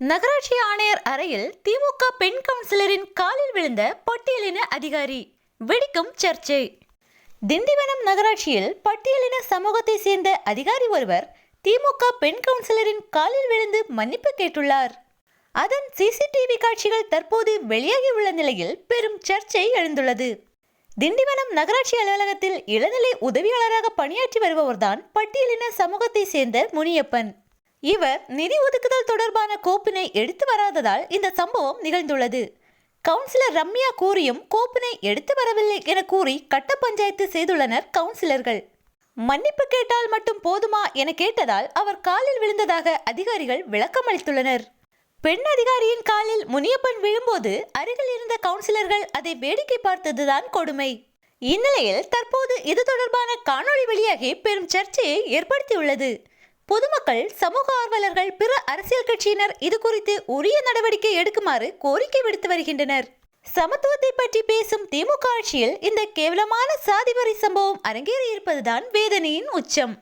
நகராட்சி ஆணையர் அறையில் திமுக பெண் கவுன்சிலரின் காலில் விழுந்த பட்டியலின அதிகாரி. வெடிக்கும் சர்ச்சை. திண்டிவனம் நகராட்சியில் பட்டியலின சமூகத்தை சேர்ந்த அதிகாரி ஒருவர் திமுக பெண் கவுன்சிலரின் காலில் விழுந்து மன்னிப்பு கேட்டுள்ளார். அதன் சிசிடிவி காட்சிகள் தற்போது வெளியாகி உள்ள நிலையில் பெரும் சர்ச்சை எழுந்துள்ளது. திண்டிவனம் நகராட்சி அலுவலகத்தில் இளநிலை உதவியாளராக பணியாற்றி வருபவர்தான் பட்டியலின சமூகத்தை சேர்ந்த முனியப்பன். இவர் நிதி ஒதுக்குதல் தொடர்பான கோப்பினை எடுத்து வராததால் இந்த சம்பவம் நிகழ்ந்துள்ளது. கவுன்சிலர் ரம்யா கூறியும் கோப்பினை எடுத்து வரவில்லை என கூறி கட்ட பஞ்சாயத்து செய்துள்ளனர் கவுன்சிலர்கள். மன்னிப்பு கேட்டால் மட்டும் போதுமா என கேட்டதால் அவர் காலில் விழுந்ததாக அதிகாரிகள் விளக்கம் அளித்துள்ளனர். பெண் அதிகாரியின் காலில் முனியப்பன் விழும்போது அருகில் இருந்த கவுன்சிலர்கள் அதை வேடிக்கை பார்த்ததுதான் கொடுமை. இந்நிலையில் தற்போது இது தொடர்பான காணொளி வெளியாகி பெரும் சர்ச்சையை ஏற்படுத்தியுள்ளது. பொதுமக்கள், சமூக ஆர்வலர்கள், பிற அரசியல் கட்சியினர் இது குறித்து உரிய நடவடிக்கை எடுக்குமாறு கோரிக்கை விடுத்து வருகின்றனர். சமத்துவத்தை பற்றி பேசும் திமுக ஆட்சியில் இந்த கேவலமான சாதிவரி சம்பவம் அரங்கேறி இருப்பதுதான் வேதனையின் உச்சம்.